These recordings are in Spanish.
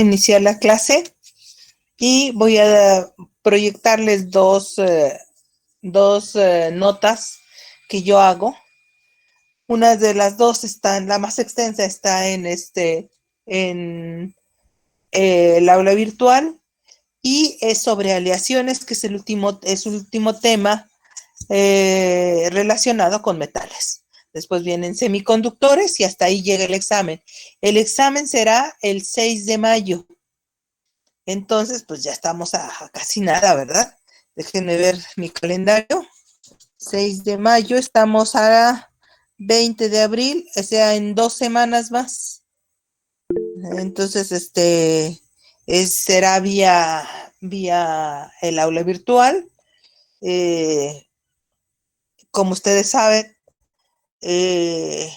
Iniciar la clase y voy a proyectarles dos notas que yo hago. Una de las dos está, la más extensa está en el aula virtual y es sobre aleaciones, que es el último tema relacionado con metales. Después vienen semiconductores y hasta ahí llega el examen. El examen será el 6 de mayo. Entonces, pues ya estamos a casi nada, ¿verdad? Déjenme ver mi calendario. 6 de mayo, estamos a 20 de abril, o sea, en 2 semanas más. Entonces, será vía el aula virtual. Eh, Como ustedes saben, eh,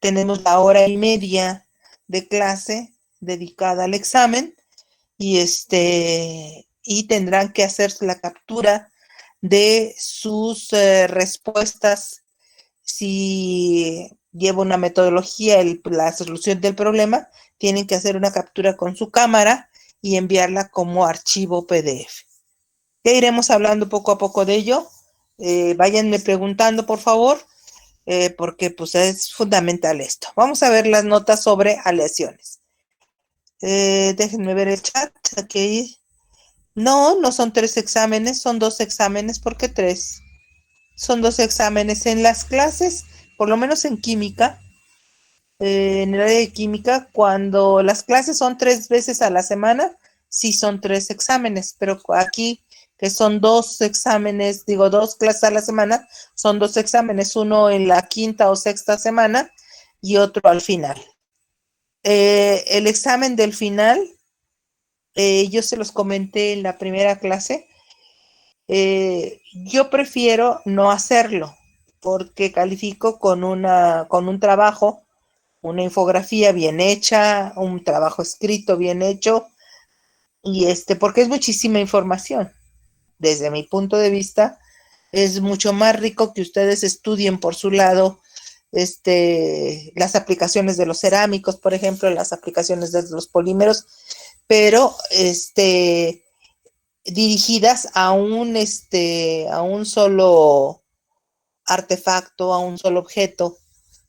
tenemos la hora y media de clase dedicada al examen y tendrán que hacer la captura de sus respuestas. Si lleva una metodología, la solución del problema, tienen que hacer una captura con su cámara y enviarla como archivo PDF. Ya iremos hablando poco a poco de ello. Váyanme preguntando, por favor, porque pues es fundamental esto. Vamos a ver las notas sobre aleaciones. Déjenme ver el chat. Aquí. No son 3 exámenes, son 2 exámenes. ¿Por qué 3? Son 2 exámenes en las clases, por lo menos en química, en el área de química, cuando las clases son 3 veces a la semana, sí son 3 exámenes, pero aquí que son 2 exámenes, digo 2 clases a la semana, son 2 exámenes, uno en la quinta o sexta semana y otro al final. El examen del final, yo se los comenté en la primera clase, yo prefiero no hacerlo porque califico con un trabajo, una infografía bien hecha, un trabajo escrito bien hecho, y porque es muchísima información. Desde mi punto de vista, es mucho más rico que ustedes estudien por su lado, las aplicaciones de los cerámicos, por ejemplo, las aplicaciones de los polímeros, pero dirigidas a un solo artefacto, a un solo objeto,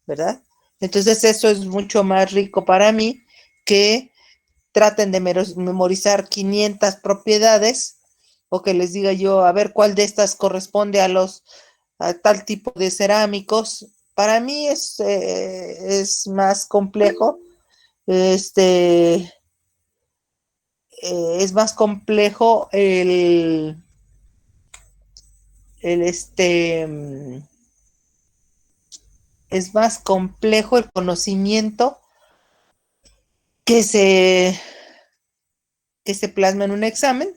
¿verdad? Entonces eso es mucho más rico para mí que traten de memorizar 500 propiedades o que les diga yo, a ver cuál de estas corresponde a tal tipo de cerámicos. Para mí es más complejo, es más complejo el es más complejo el conocimiento que se, que se plasma en un examen.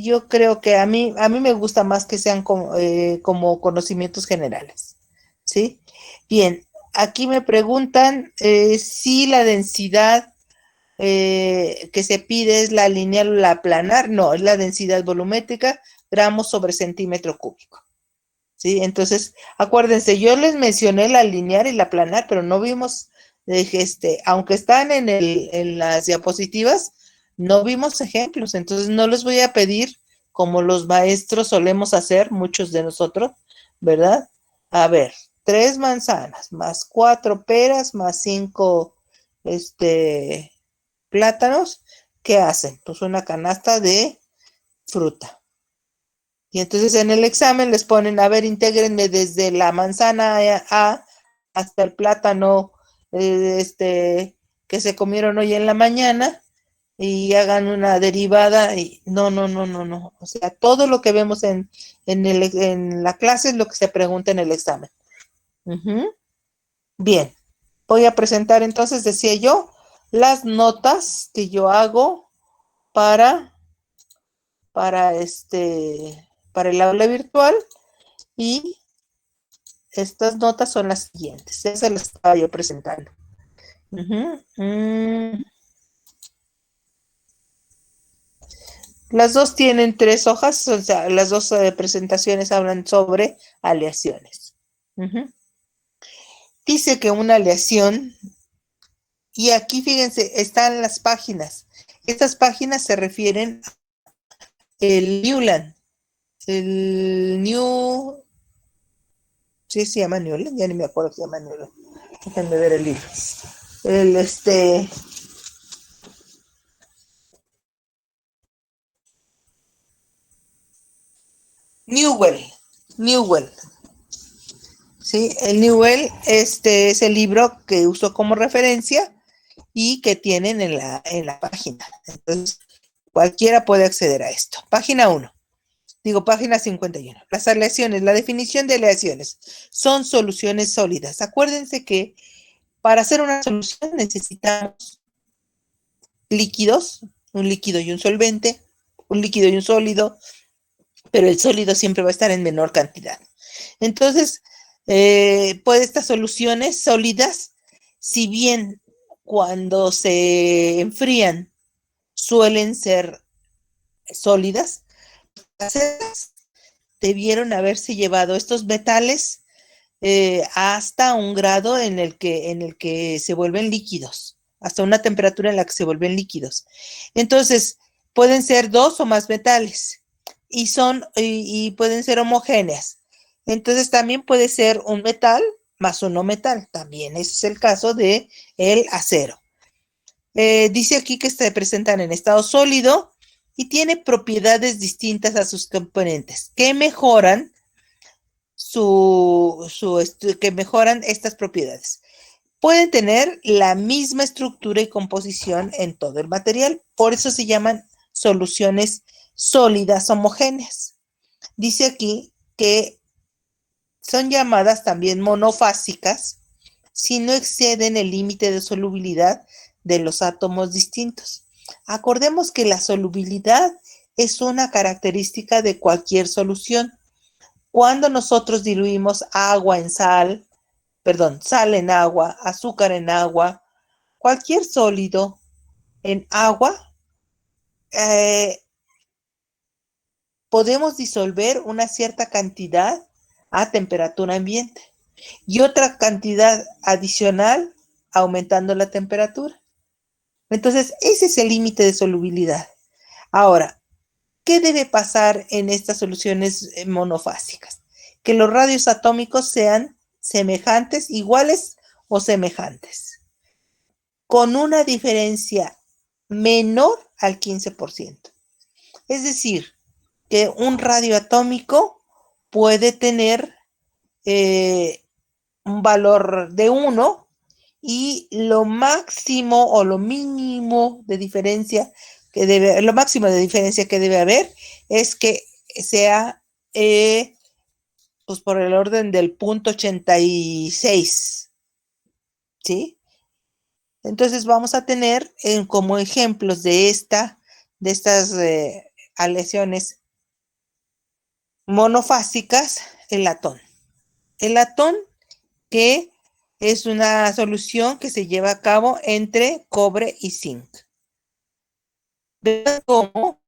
Yo creo que a mí me gusta más que sean como conocimientos generales, ¿sí? Bien, aquí me preguntan si la densidad que se pide es la lineal o la planar. No, es la densidad volumétrica, gramos sobre centímetro cúbico. ¿Sí? Entonces, acuérdense, yo les mencioné la lineal y la planar, pero no vimos, aunque están en las diapositivas, no vimos ejemplos. Entonces, no les voy a pedir, como los maestros solemos hacer, muchos de nosotros, ¿verdad? A ver, 3 manzanas, más 4 peras, más 5, plátanos, ¿qué hacen? Pues una canasta de fruta. Y entonces en el examen les ponen, a ver, intégrenme desde la manzana A hasta el plátano que se comieron hoy en la mañana y hagan una derivada y no. O sea, todo lo que vemos en la clase es lo que se pregunta en el examen. Ujú. Bien, voy a presentar entonces, decía yo, las notas que yo hago para, para el aula virtual y estas notas son las siguientes. Esas las estaba yo presentando. Uh-huh. Las dos tienen 3 hojas, o sea, las dos presentaciones hablan sobre aleaciones. Uh-huh. Dice que una aleación Y aquí, fíjense, están las páginas. Estas páginas se refieren al Newland. El New... Sí, se llama Newland, ya ni me acuerdo si se llama Newland. Déjenme ver el libro. El Newell. Newell. Sí, el Newell, es el libro que uso como referencia y que tienen en la página. Entonces, cualquiera puede acceder a esto. Página 1. Digo, página 51. Las aleaciones, la definición de aleaciones son soluciones sólidas. Acuérdense que para hacer una solución necesitamos líquidos, un líquido y un solvente, un líquido y un sólido, pero el sólido siempre va a estar en menor cantidad. Entonces, pues estas soluciones sólidas, si bien cuando se enfrían suelen ser sólidas, debieron haberse llevado estos metales hasta un grado en el que se vuelven líquidos, hasta una temperatura en la que se vuelven líquidos. Entonces, pueden ser dos o más metales y pueden ser homogéneas. Entonces, también puede ser un metal más un no metal. También ese es el caso de el acero. Dice aquí que se presentan en estado sólido y tiene propiedades distintas a sus componentes que mejoran que mejoran estas propiedades. Pueden tener la misma estructura y composición en todo el material, por eso se llaman soluciones sólidas homogéneas. Dice aquí que son llamadas también monofásicas si no exceden el límite de solubilidad de los átomos distintos. Acordemos que la solubilidad es una característica de cualquier solución. Cuando nosotros diluimos agua en sal, perdón, sal en agua, azúcar en agua, cualquier sólido en agua, eh, podemos disolver una cierta cantidad a temperatura ambiente y otra cantidad adicional aumentando la temperatura. Entonces, ese es el límite de solubilidad. Ahora, ¿qué debe pasar en estas soluciones monofásicas? Que los radios atómicos sean semejantes, iguales o semejantes, con una diferencia menor al 15%. Es decir, que un radio atómico puede tener un valor de 1 y lo máximo o lo mínimo de diferencia lo máximo de diferencia que debe haber es que sea pues por el orden del punto 86, ¿sí? Entonces vamos a tener como ejemplos de estas aleaciones monofásicas el latón. El latón que es una solución que se lleva a cabo entre cobre y zinc. Vean cómo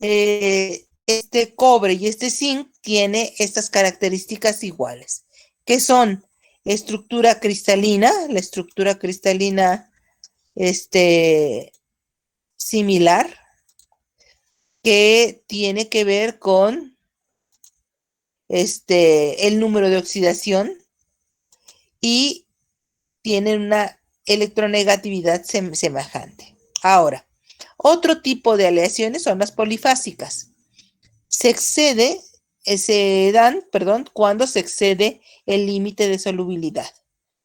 este cobre y este zinc tiene estas características iguales, que son estructura cristalina, la estructura cristalina similar, que tiene que ver con el número de oxidación y tienen una electronegatividad semejante. Ahora, otro tipo de aleaciones son las polifásicas. Se dan, cuando se excede el límite de solubilidad.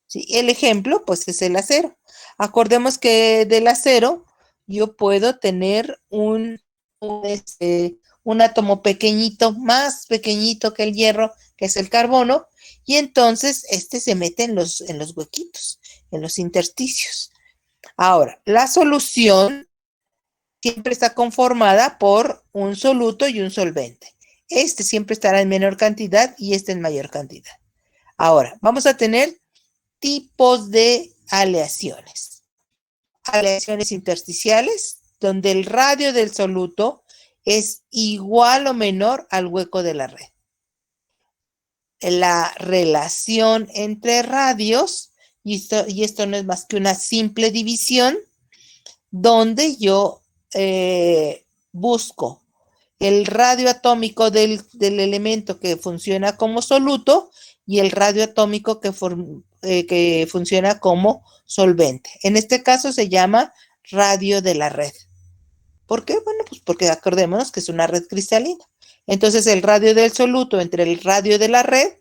¿Sí? El ejemplo, pues, es el acero. Acordemos que del acero yo puedo tener un átomo pequeñito, más pequeñito que el hierro, que es el carbono, y entonces se mete en los huequitos, en los intersticios. Ahora, la solución siempre está conformada por un soluto y un solvente. Este siempre estará en menor cantidad y este en mayor cantidad. Ahora, vamos a tener tipos de aleaciones. Aleaciones intersticiales, donde el radio del soluto es igual o menor al hueco de la red. La relación entre radios y esto no es más que una simple división donde yo busco el radio atómico del elemento que funciona como soluto y el radio atómico que funciona como solvente. En este caso se llama radio de la red. ¿Por qué? Bueno, pues porque acordémonos que es una red cristalina. Entonces el radio del soluto entre el radio de la red,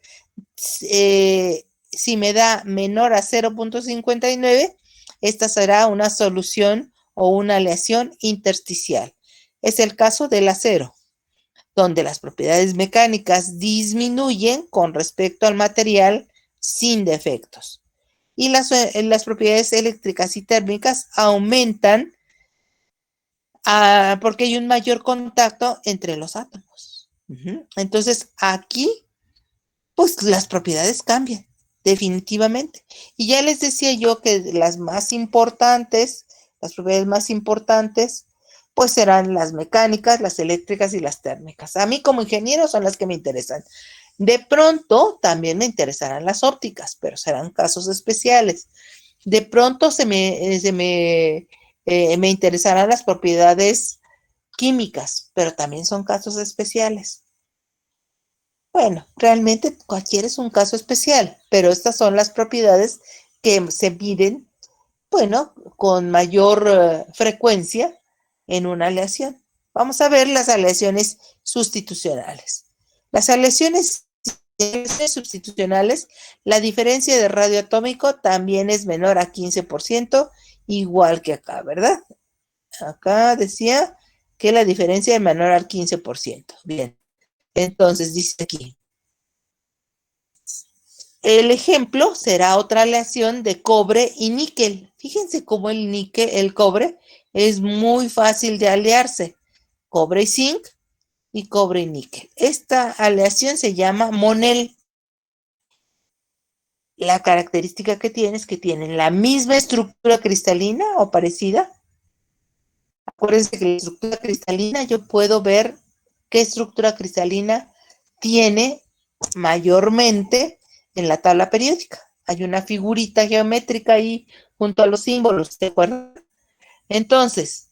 si me da menor a 0.59, esta será una solución o una aleación intersticial. Es el caso del acero, donde las propiedades mecánicas disminuyen con respecto al material sin defectos. Y las propiedades eléctricas y térmicas aumentan porque hay un mayor contacto entre los átomos. Entonces, aquí, pues las propiedades cambian, definitivamente. Y ya les decía yo que las propiedades más importantes, pues serán las mecánicas, las eléctricas y las térmicas. A mí como ingeniero son las que me interesan. De pronto también me interesarán las ópticas, pero serán casos especiales. De pronto me interesarán las propiedades químicas, pero también son casos especiales. Bueno, realmente cualquiera es un caso especial, pero estas son las propiedades que se miden, bueno, con mayor frecuencia en una aleación. Vamos a ver las aleaciones sustitucionales. Las aleaciones sustitucionales, la diferencia de radio atómico también es menor a 15%, igual que acá, ¿verdad? Acá decía que la diferencia es menor al 15%. Bien, entonces dice aquí. El ejemplo será otra aleación de cobre y níquel. Fíjense cómo el cobre, es muy fácil de alearse. Cobre y zinc y cobre y níquel. Esta aleación se llama Monel. La característica que tiene es que tienen la misma estructura cristalina o parecida. Acuérdense que la estructura cristalina, yo puedo ver qué estructura cristalina tiene mayormente en la tabla periódica. Hay una figurita geométrica ahí junto a los símbolos, ¿de acuerdo? Entonces,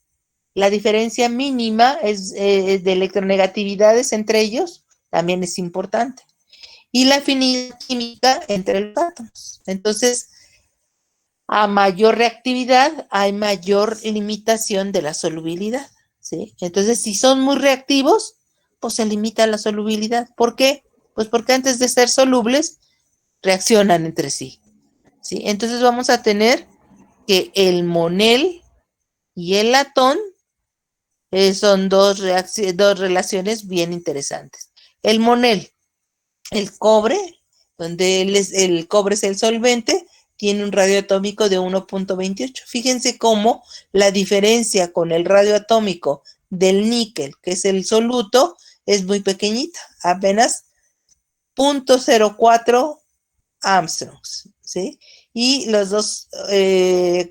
la diferencia mínima de electronegatividades entre ellos también es importante. Y la afinidad química entre los átomos. Entonces, a mayor reactividad, hay mayor limitación de la solubilidad, ¿sí? Entonces, si son muy reactivos, pues se limita la solubilidad. ¿Por qué? Pues porque antes de ser solubles, reaccionan entre sí, ¿sí? Entonces vamos a tener que el monel y el latón son dos relaciones bien interesantes. El monel, el cobre, donde el cobre es el solvente, tiene un radio atómico de 1.28. Fíjense cómo la diferencia con el radio atómico del níquel, que es el soluto, es muy pequeñita, apenas 0.04 Armstrongs, ¿sí? Y los dos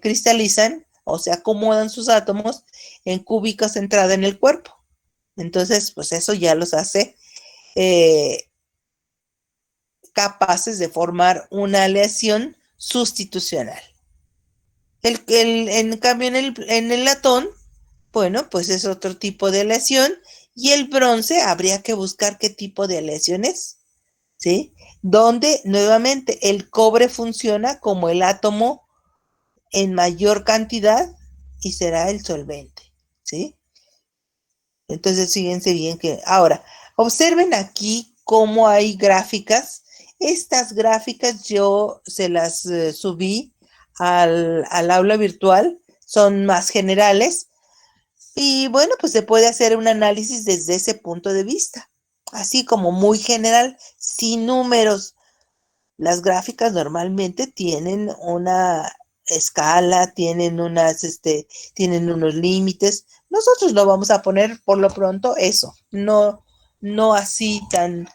cristalizan o se acomodan sus átomos en cúbica centrada en el cuerpo. Entonces, pues eso ya los hace capaces de formar una aleación sustitucional. En cambio, en el latón, bueno, pues es otro tipo de aleación, y el bronce habría que buscar qué tipo de aleación es, ¿sí? Donde nuevamente el cobre funciona como el átomo en mayor cantidad y será el solvente, ¿sí? Entonces, fíjense bien que ahora, observen aquí cómo hay gráficas. Estas gráficas yo se las subí al aula virtual, son más generales y bueno, pues se puede hacer un análisis desde ese punto de vista, así como muy general, sin números. Las gráficas normalmente tienen una escala, tienen unos límites. Nosotros lo vamos a poner por lo pronto eso, no así tan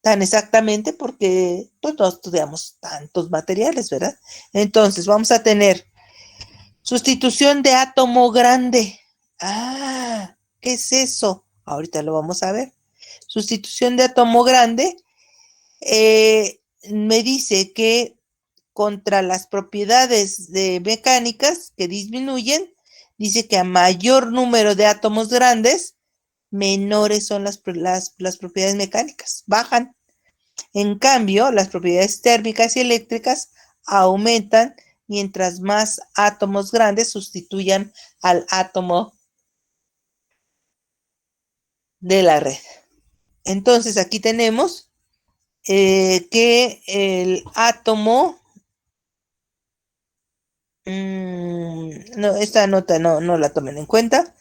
exactamente porque pues no estudiamos tantos materiales, ¿verdad? Entonces vamos a tener sustitución de átomo grande. Ah, ¿qué es eso? Ahorita lo vamos a ver. Sustitución de átomo grande me dice que contra las propiedades mecánicas que disminuyen, dice que a mayor número de átomos grandes, menores son las propiedades mecánicas, bajan. En cambio, las propiedades térmicas y eléctricas aumentan mientras más átomos grandes sustituyan al átomo de la red. Entonces, aquí tenemos que el átomo, no, esta nota no la tomen en cuenta.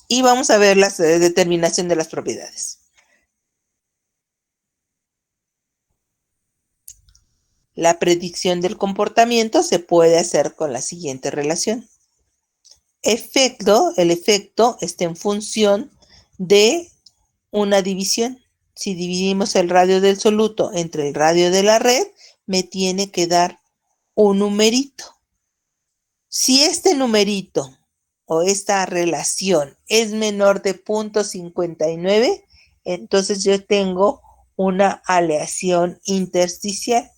Y vamos a ver la determinación de las propiedades. La predicción del comportamiento se puede hacer con la siguiente relación. El efecto está en función de una división. Si dividimos el radio del soluto entre el radio de la red, me tiene que dar un numerito. Si este numerito o esta relación es menor de 0.59, entonces yo tengo una aleación intersticial.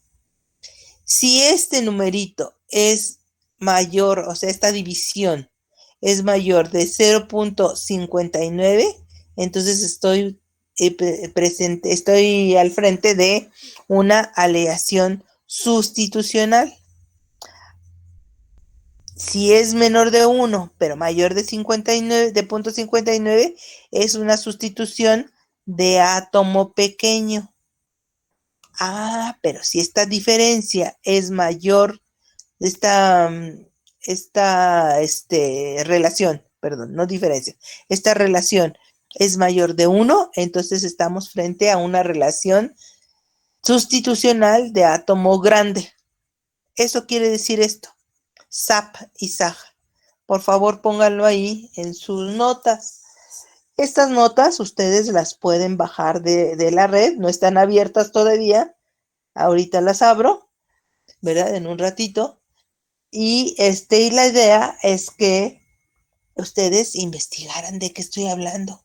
Si este numerito es mayor, o sea, esta división es mayor de 0.59, entonces estoy estoy al frente de una aleación sustitucional. Si es menor de 1, pero mayor de 59, de 0.59, es una sustitución de átomo pequeño. Pero si esta diferencia es mayor, esta relación, perdón, no diferencia, esta relación es mayor de 1, entonces estamos frente a una relación sustitucional de átomo grande. Eso quiere decir esto. SAP y SAG. Por favor, pónganlo ahí en sus notas. Estas notas ustedes las pueden bajar de la red, no están abiertas todavía. Ahorita las abro, ¿verdad? En un ratito. Y la idea es que ustedes investigaran de qué estoy hablando.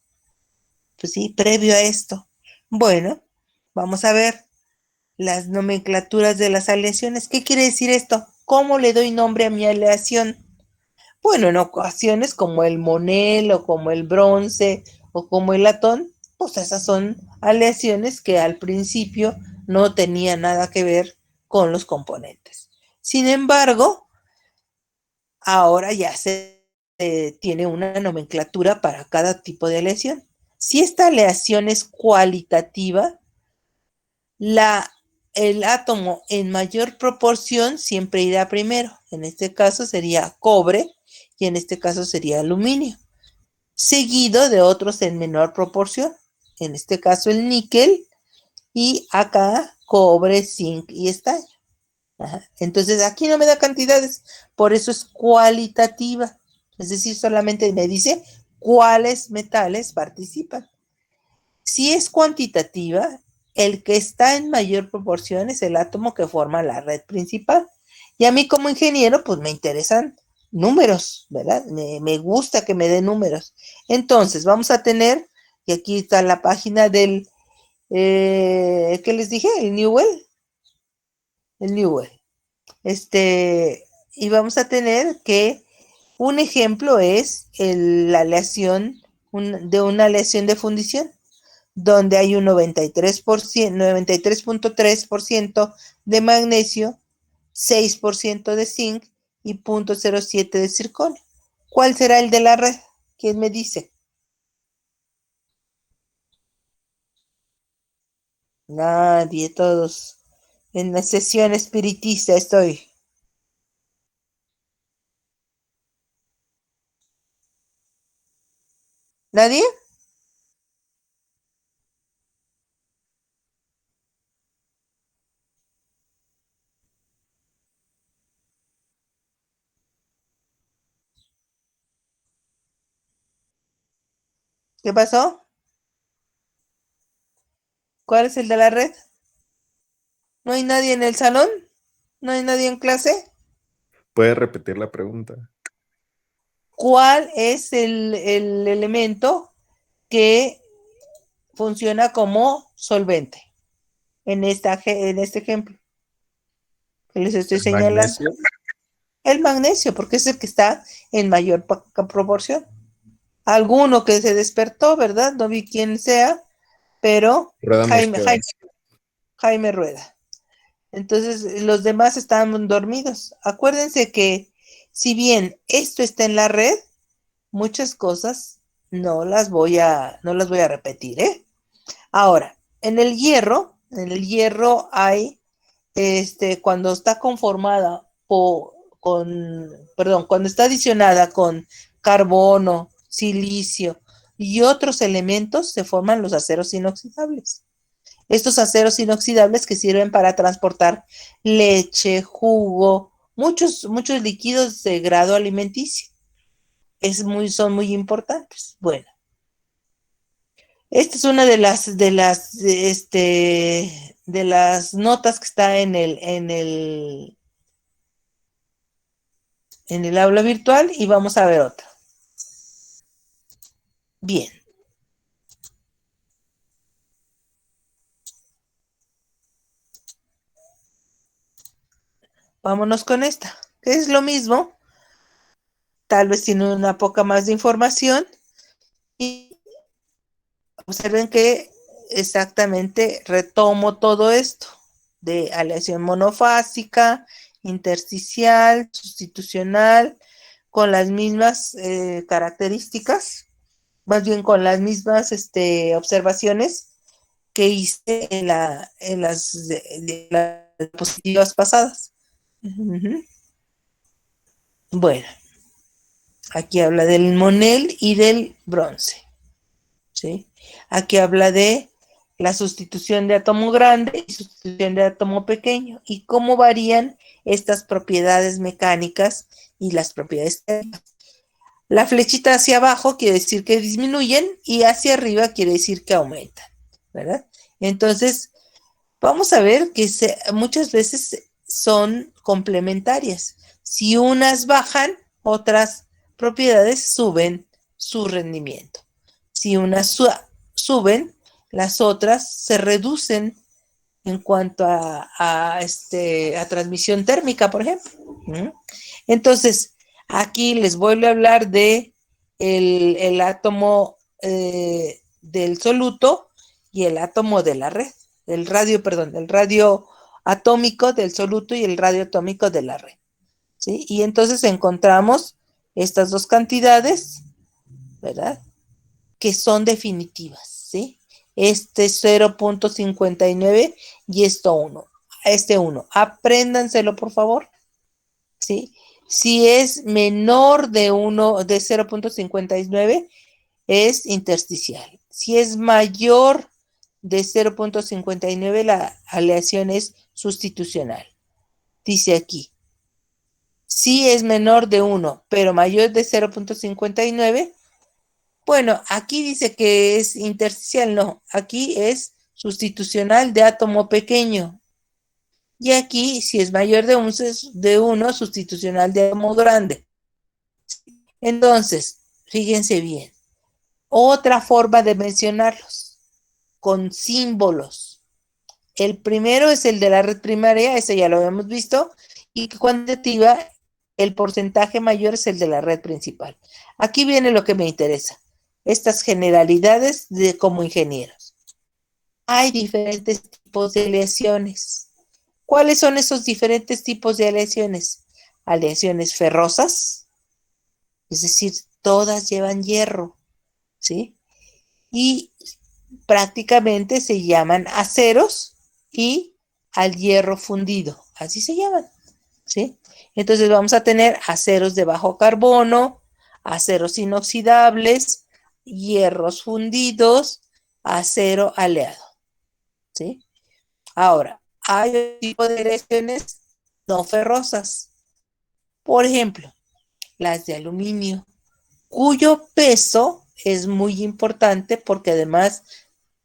Pues sí, previo a esto. Bueno, vamos a ver las nomenclaturas de las aleaciones. ¿Qué quiere decir esto? ¿Cómo le doy nombre a mi aleación? Bueno, en ocasiones como el monel o como el bronce o como el latón, pues esas son aleaciones que al principio no tenían nada que ver con los componentes. Sin embargo, ahora ya se tiene una nomenclatura para cada tipo de aleación. Si esta aleación es cualitativa, el átomo en mayor proporción siempre irá primero. En este caso sería cobre y en este caso sería aluminio, seguido de otros en menor proporción. En este caso el níquel y acá cobre, zinc y estaño. Ajá. Entonces aquí no me da cantidades, por eso es cualitativa. Es decir, solamente me dice cuáles metales participan. Si es cuantitativa, el que está en mayor proporción es el átomo que forma la red principal. Y a mí como ingeniero, pues me interesan números, ¿verdad? Me gusta que me den números. Entonces, vamos a tener, y aquí está la página del, ¿qué les dije? El Newell. El Newell. Y vamos a tener que un ejemplo es la aleación de una aleación de fundición, donde hay un 93.3% de magnesio, 6% de zinc y 0.07 de circonio. ¿Cuál será el de la red? ¿Quién me dice? Nadie, todos. En la sesión espiritista estoy. ¿Nadie? ¿Qué pasó? ¿Cuál es el de la red? ¿No hay nadie en el salón? ¿No hay nadie en clase? ¿Puedes repetir la pregunta? ¿Cuál es el elemento que funciona como solvente? en este ejemplo que les estoy El señalando. magnesio. El magnesio, porque es el que está en mayor proporción. Alguno que se despertó, ¿verdad? No vi quién sea, pero Rueda Jaime, Mosqueda. Jaime Rueda. Entonces, los demás estaban dormidos. Acuérdense que si bien esto está en la red, muchas cosas no las voy a repetir, ¿eh? Ahora, en el hierro hay, cuando está conformada cuando está adicionada con carbono, silicio y otros elementos, se forman los aceros inoxidables. Estos aceros inoxidables que sirven para transportar leche, jugo, muchos líquidos de grado alimenticio. Son muy importantes. Bueno, esta es una de las notas que está en el aula virtual y vamos a ver otra. Bien. Vámonos con esta, que es lo mismo, tal vez tiene una poca más de información y observen que exactamente retomo todo esto de aleación monofásica, intersticial, sustitucional, con las mismas características, más bien con las mismas observaciones que hice en de las diapositivas pasadas. Uh-huh. Bueno, aquí habla del monel y del bronce. ¿Sí? Aquí habla de la sustitución de átomo grande y sustitución de átomo pequeño y cómo varían estas propiedades mecánicas y las propiedades térmicas. La flechita hacia abajo quiere decir que disminuyen y hacia arriba quiere decir que aumentan, ¿verdad? Entonces, vamos a ver que muchas veces son complementarias. Si unas bajan, otras propiedades suben su rendimiento. Si unas suben, las otras se reducen en cuanto a transmisión térmica, por ejemplo. Entonces, aquí les vuelvo a hablar de el átomo del soluto y el átomo de la red, del radio atómico del soluto y el radio atómico de la red. ¿Sí? Y entonces encontramos estas dos cantidades, ¿verdad? Que son definitivas, ¿sí? Este 0.59 y esto 1. Este 1. Apréndanselo, por favor, ¿sí? Si es menor de 1, de 0.59, es intersticial. Si es mayor de 0.59, la aleación es sustitucional. Dice aquí, si es menor de 1, pero mayor de 0.59, bueno, aquí dice que es intersticial, no, aquí es sustitucional de átomo pequeño. Y aquí, si es mayor de 1, sustitucional de átomo grande. Entonces, fíjense bien, otra forma de mencionarlos, con símbolos. El primero es el de la red primaria, ese ya lo habíamos visto, y cuantitativa, el porcentaje mayor es el de la red principal. Aquí viene lo que me interesa, estas generalidades como ingenieros. Hay diferentes tipos de aleaciones. ¿Cuáles son esos diferentes tipos de aleaciones? Aleaciones ferrosas, es decir, todas llevan hierro, ¿sí? Y prácticamente se llaman aceros y al hierro fundido, así se llaman, ¿sí? Entonces vamos a tener aceros de bajo carbono, aceros inoxidables, hierros fundidos, acero aleado, ¿sí? Ahora, hay otro tipo de aleaciones no ferrosas, por ejemplo, las de aluminio, cuyo peso es muy importante porque además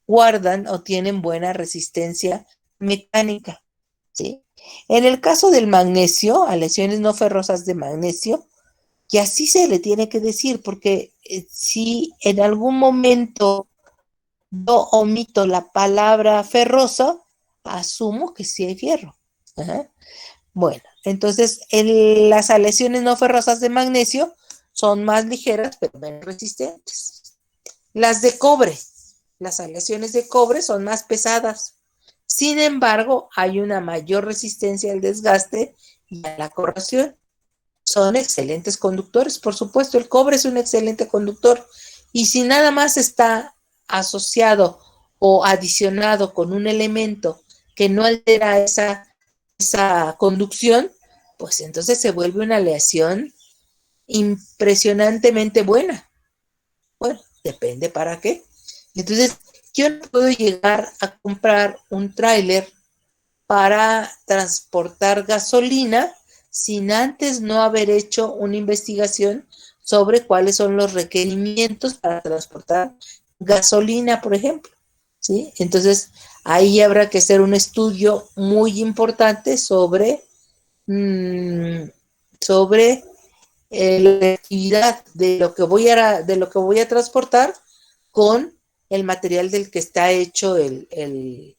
guardan o tienen buena resistencia mecánica, ¿sí? En el caso del magnesio, aleaciones no ferrosas de magnesio, que así se le tiene que decir, porque si en algún momento yo omito la palabra ferroso, asumo que sí hay fierro. Ajá. Bueno, entonces las aleaciones no ferrosas de magnesio son más ligeras, pero menos resistentes. Las de cobre, las aleaciones de cobre son más pesadas. Sin embargo, hay una mayor resistencia al desgaste y a la corrosión. Son excelentes conductores, por supuesto, el cobre es un excelente conductor. Y si nada más está asociado o adicionado con un elemento que no altera esa conducción, pues entonces se vuelve una aleación impresionantemente buena. Bueno, depende para qué. Entonces, yo no puedo llegar a comprar un tráiler para transportar gasolina sin antes no haber hecho una investigación sobre cuáles son los requerimientos para transportar gasolina, por ejemplo. ¿Sí? Entonces, ahí habrá que hacer un estudio muy importante sobre la actividad de lo que voy a transportar con el material del que está hecho el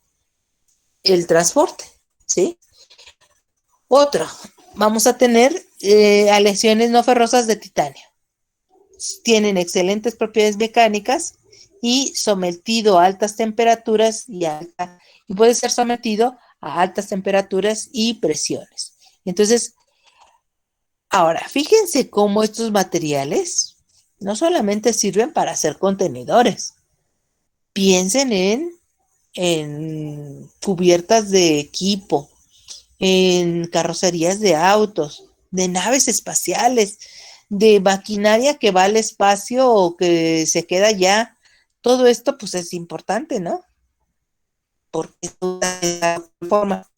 transporte, ¿sí? Otro, vamos a tener aleaciones no ferrosas de titanio. Tienen excelentes propiedades mecánicas y sometido a altas temperaturas y puede ser sometido a altas temperaturas y presiones. Entonces, ahora, fíjense cómo estos materiales no solamente sirven para hacer contenedores. Piensen en cubiertas de equipo, en carrocerías de autos, de naves espaciales, de maquinaria que va al espacio o que se queda allá. Todo esto pues es importante, ¿no? Porque es una forma.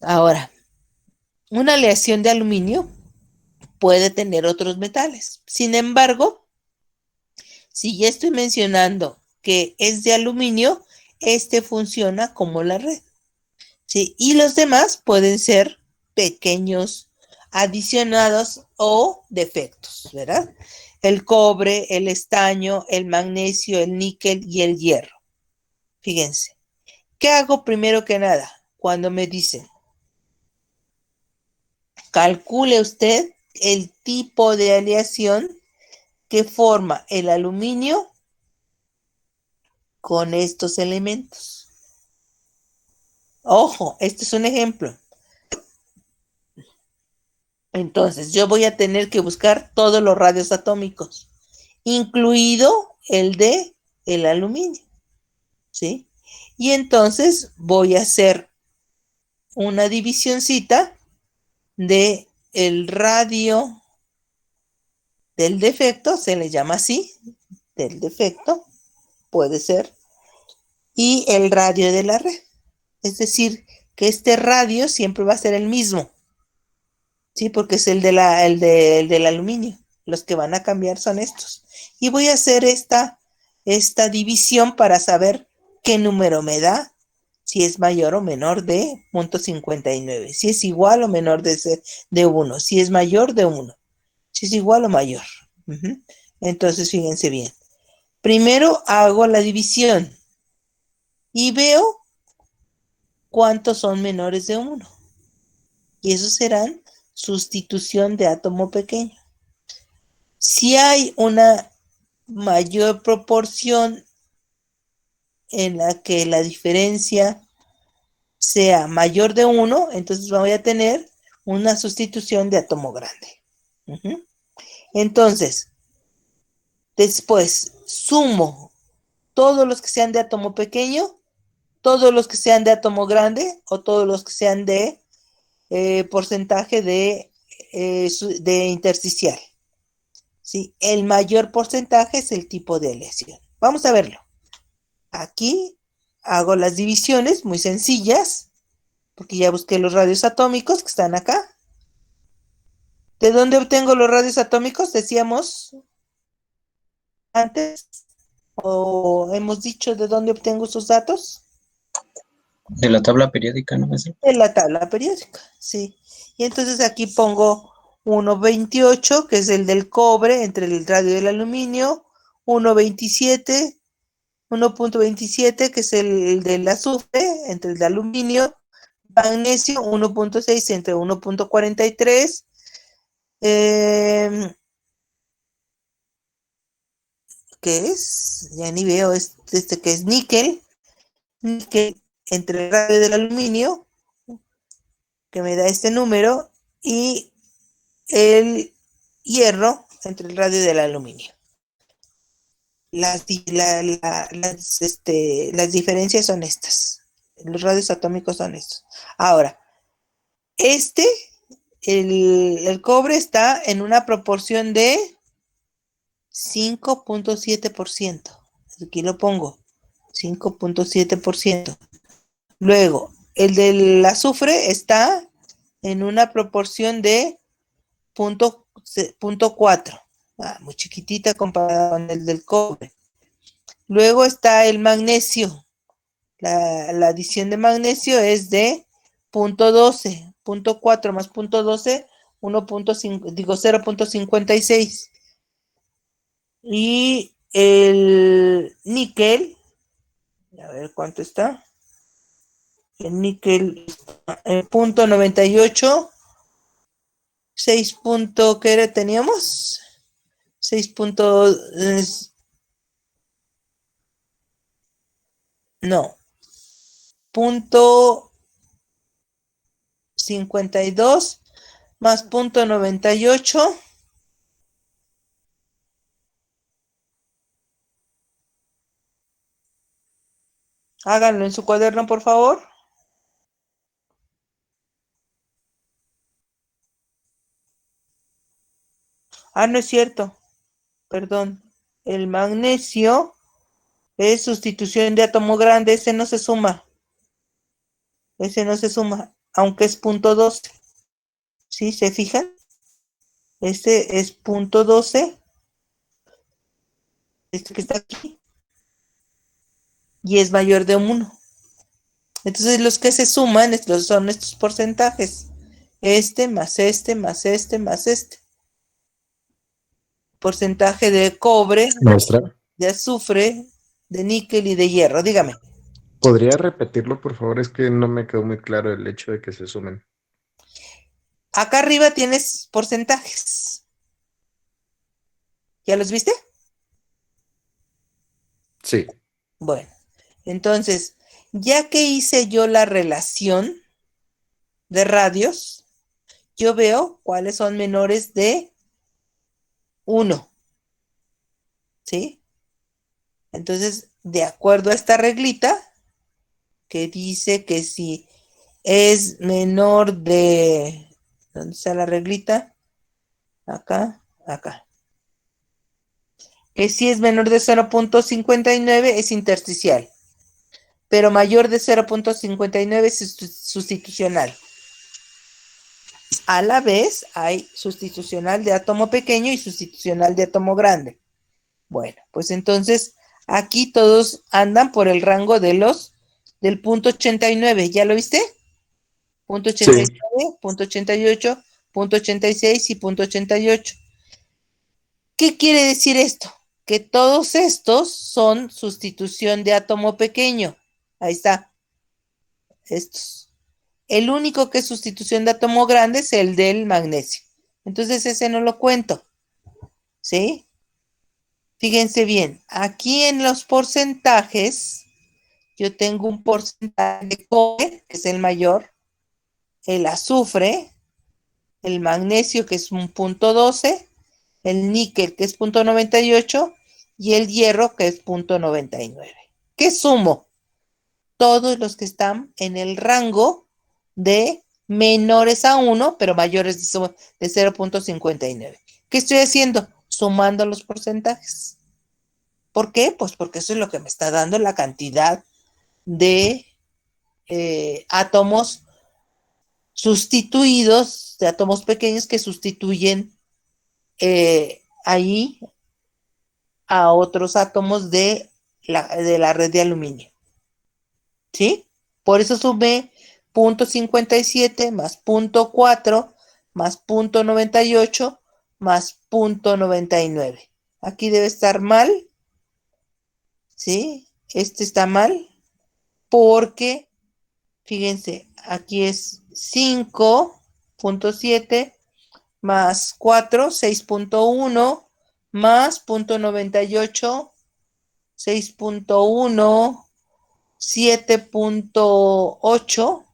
Ahora, una aleación de aluminio puede tener otros metales. Sin embargo, si ya estoy mencionando que es de aluminio, este funciona como la red. ¿Sí? Y los demás pueden ser pequeños adicionados o defectos, ¿verdad? El cobre, el estaño, el magnesio, el níquel y el hierro. Fíjense, ¿qué hago primero que nada? Cuando me dicen, calcule usted el tipo de aleación que forma el aluminio con estos elementos. Ojo, este es un ejemplo. Entonces, yo voy a tener que buscar todos los radios atómicos, incluido el de el aluminio, ¿sí? Y entonces voy a hacer una divisioncita de el radio del defecto, se le llama así, del defecto, puede ser, y el radio de la red. Es decir, que este radio siempre va a ser el mismo, ¿sí? Porque es el del aluminio. Los que van a cambiar son estos. Y voy a hacer esta división para saber qué número me da, si es mayor o menor de 0.59, si es igual o menor de 1, si es mayor de 1, si es igual o mayor. Entonces, fíjense bien. Primero hago la división y veo cuántos son menores de 1. Y esos serán sustitución de átomo pequeño. Si hay una mayor proporción en la que la diferencia sea mayor de 1, entonces voy a tener una sustitución de átomo grande. Entonces, después sumo todos los que sean de átomo pequeño, todos los que sean de átomo grande o todos los que sean de porcentaje de intersticial. ¿Sí? El mayor porcentaje es el tipo de aleación. Vamos a verlo. Aquí hago las divisiones muy sencillas, porque ya busqué los radios atómicos que están acá. ¿De dónde obtengo los radios atómicos? Decíamos antes, o hemos dicho de dónde obtengo esos datos. De la tabla periódica, ¿no? De la tabla periódica, sí. Y entonces aquí pongo 1,28, que es el del cobre, entre el radio y el aluminio, 1,27 1.27, que es el del azufre, entre el de aluminio. Magnesio, 1.6 entre 1.43. ¿Qué es? Ya ni veo este que es níquel. Níquel entre el radio del aluminio, que me da este número, y el hierro entre el radio del aluminio. Las diferencias son estas. Los radios atómicos son estos. Ahora, el cobre está en una proporción de 5.7%. Aquí lo pongo, 5.7%. Luego, el del azufre está en una proporción de 0.4. Muy chiquitita comparada con el del cobre. Luego está el magnesio. La adición de magnesio es de 0.12. 0.4 más 0.12, 0.56. Y el níquel, a ver cuánto está. El níquel en 0.98. 6. ¿Qué era? Teníamos 6. No, 0.52 más 0.98. Háganlo en su cuaderno, por favor. No es cierto. Perdón. El magnesio es sustitución de átomo grande. Ese no se suma. Aunque es 0.12. ¿Sí? ¿Se fijan? Este es 0.12. Este que está aquí. Y es mayor de 1. Entonces los que se suman son estos porcentajes. Este más este más este más este. Porcentaje de cobre, Maestra, de azufre, de níquel y de hierro. Dígame. ¿podría repetirlo, por favor? Es que no me quedó muy claro el hecho de que se sumen. Acá arriba tienes porcentajes. ¿Ya los viste? Sí. Bueno, entonces, ya que hice yo la relación de radios, yo veo cuáles son menores de 1. ¿Sí? Entonces, de acuerdo a esta reglita, que dice que si es menor de... ¿Dónde está la reglita? Acá. Que si es menor de 0.59 es intersticial, pero mayor de 0.59 es sustitucional. A la vez hay sustitucional de átomo pequeño y sustitucional de átomo grande. Bueno, pues entonces aquí todos andan por el rango del 0.89. ¿Ya lo viste? Punto Sí. 89, punto 88, punto 86 y punto 88. ¿Qué quiere decir esto? Que todos estos son sustitución de átomo pequeño. Ahí está. Estos. El único que es sustitución de átomo grande es el del magnesio. Entonces ese no lo cuento. ¿Sí? Fíjense bien. Aquí en los porcentajes, yo tengo un porcentaje de cobre, que es el mayor, el azufre, el magnesio, que es un 0.12, el níquel, que es 0.98, y el hierro, que es 0.99. ¿Qué sumo? Todos los que están en el rango de menores a 1, pero mayores de 0.59. ¿Qué estoy haciendo? Sumando los porcentajes. ¿Por qué? Pues porque eso es lo que me está dando la cantidad de átomos sustituidos, de átomos pequeños que sustituyen ahí a otros átomos de la red de aluminio. ¿Sí? Por eso sumé 0.57 más 0.4 más 0.98 más 0.99. Aquí debe estar mal. ¿Sí? Este está mal porque, fíjense, aquí es 5.7 más 4, 6.1 más 0.98, 6.1, 7.8,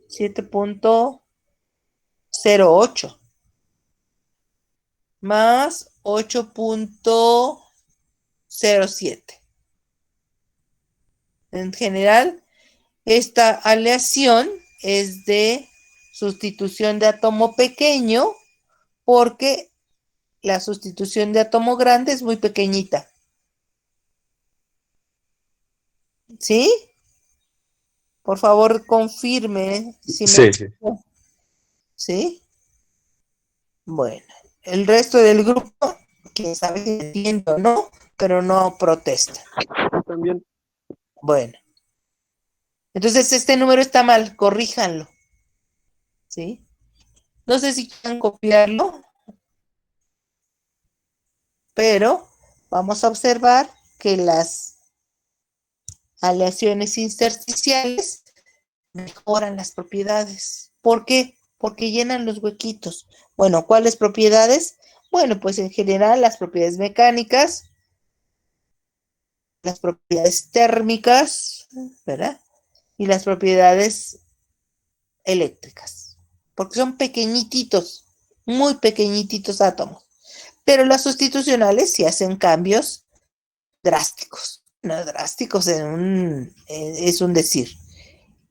7.08 más 8.07. En general, esta aleación es de sustitución de átomo pequeño porque la sustitución de átomo grande es muy pequeñita. ¿Sí? Por favor, confirme si me Sí, sí. equivoco. ¿Sí? Bueno, el resto del grupo, quién sabe si entiende o no, pero no protesta. También. Bueno, entonces este número está mal, corríjanlo. ¿Sí? No sé si quieren copiarlo, pero vamos a observar que las aleaciones intersticiales mejoran las propiedades. ¿Por qué? Porque llenan los huequitos. Bueno, ¿cuáles propiedades? Bueno, pues en general las propiedades mecánicas, las propiedades térmicas, ¿verdad? Y las propiedades eléctricas, porque son pequeñititos, muy pequeñititos átomos. Pero las sustitucionales sí hacen cambios drásticos, no drásticos es un decir.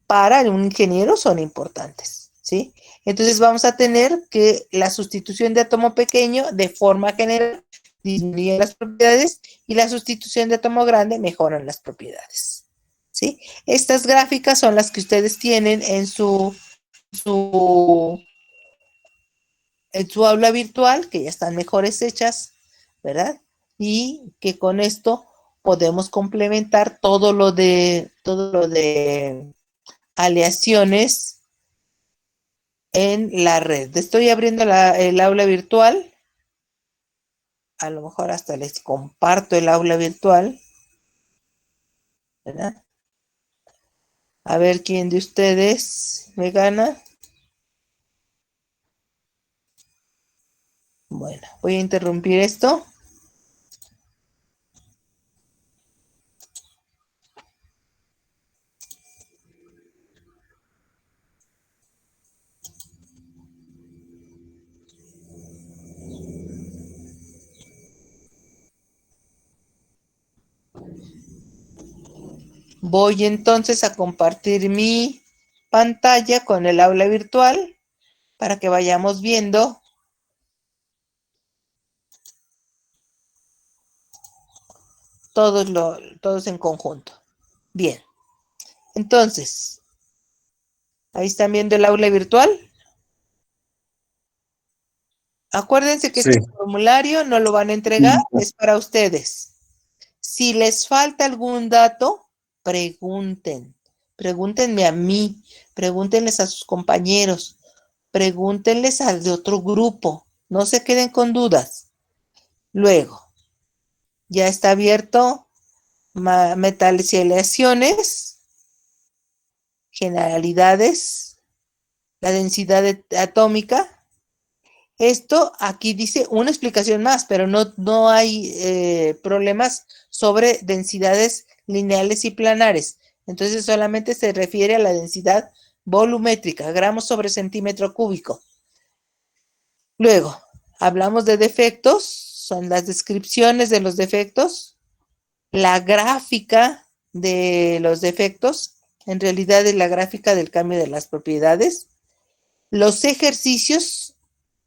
Para un ingeniero son importantes, ¿sí? Entonces vamos a tener que la sustitución de átomo pequeño de forma general disminuye las propiedades y la sustitución de átomo grande mejoran las propiedades, ¿sí? Estas gráficas son las que ustedes tienen su, en su aula virtual, que ya están mejores hechas, ¿verdad? Y que con esto podemos complementar todo lo de aleaciones en la red. Estoy abriendo el aula virtual. A lo mejor hasta les comparto el aula virtual, ¿verdad? A ver quién de ustedes me gana. Bueno, voy a interrumpir esto. Voy entonces a compartir mi pantalla con el aula virtual para que vayamos viendo todos en conjunto. Bien, entonces, ahí están viendo el aula virtual. Acuérdense que Sí. este formulario no lo van a entregar, es para ustedes. Si les falta algún dato, pregunten. Pregúntenme a mí, pregúntenles a sus compañeros, pregúntenles al de otro grupo. No se queden con dudas. Luego, ya está abierto metales y aleaciones, generalidades, la densidad atómica. Esto aquí dice una explicación más, pero no hay problemas sobre densidades lineales y planares. Entonces solamente se refiere a la densidad volumétrica, gramos sobre centímetro cúbico. Luego, hablamos de defectos, son las descripciones de los defectos, la gráfica de los defectos, en realidad es la gráfica del cambio de las propiedades, los ejercicios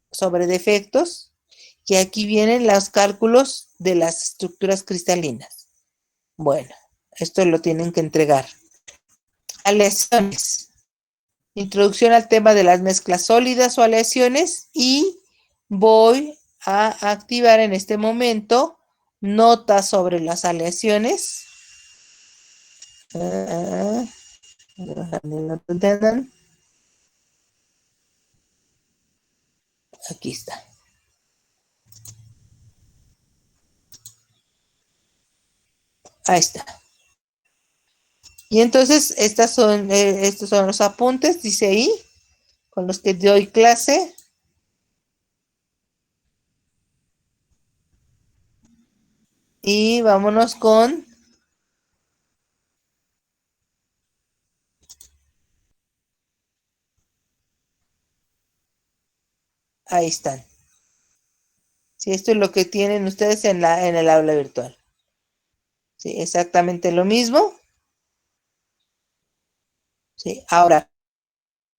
sobre defectos, y aquí vienen los cálculos de las estructuras cristalinas. Bueno, esto lo tienen que entregar. Aleaciones. Introducción al tema de las mezclas sólidas o aleaciones y voy a activar en este momento notas sobre las aleaciones. Aquí está. Ahí está. Y entonces estos son los apuntes, dice ahí, con los que doy clase. Y vámonos con... Ahí están. Sí, esto es lo que tienen ustedes en el aula virtual. Sí, exactamente lo mismo. Sí, ahora,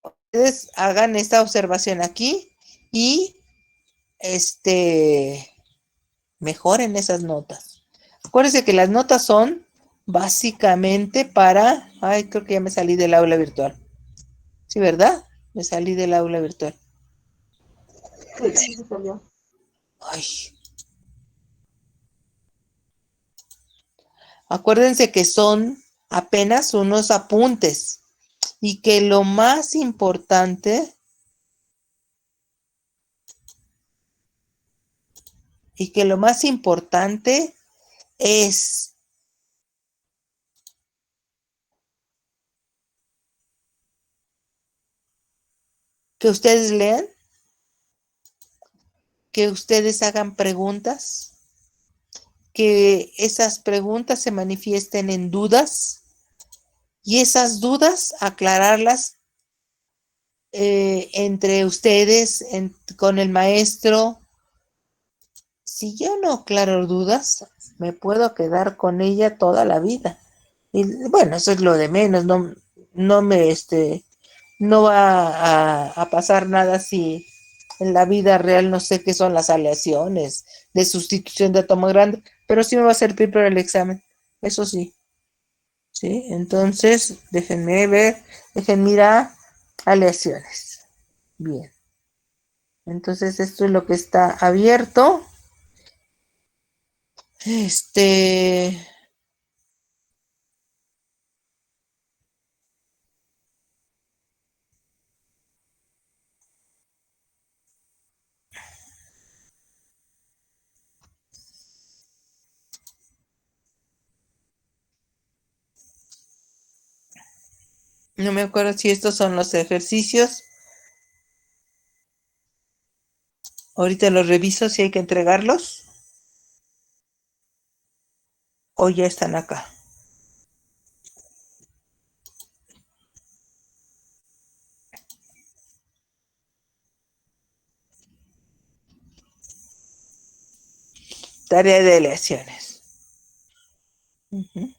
ustedes hagan esta observación aquí y mejoren esas notas. Acuérdense que las notas son básicamente para... Ay, creo que ya me salí del aula virtual. Sí, ¿verdad? Me salí del aula virtual. Sí, se salió. Ay. Acuérdense que son apenas unos apuntes y que lo más importante es que ustedes lean, que ustedes hagan preguntas, que esas preguntas se manifiesten en dudas y esas dudas aclararlas entre ustedes, con el maestro. Si yo no aclaro dudas, me puedo quedar con ella toda la vida. Y bueno, eso es lo de menos, no va a pasar nada si en la vida real no sé qué son las aleaciones de sustitución de átomo grande, pero sí me va a servir para el examen, eso sí, ¿sí? Entonces, déjenme ir a aleaciones. Bien, entonces esto es lo que está abierto. Este, no me acuerdo si estos son los ejercicios. Ahorita los reviso si hay que entregarlos o ya están acá. Tarea de aleaciones. Ujú.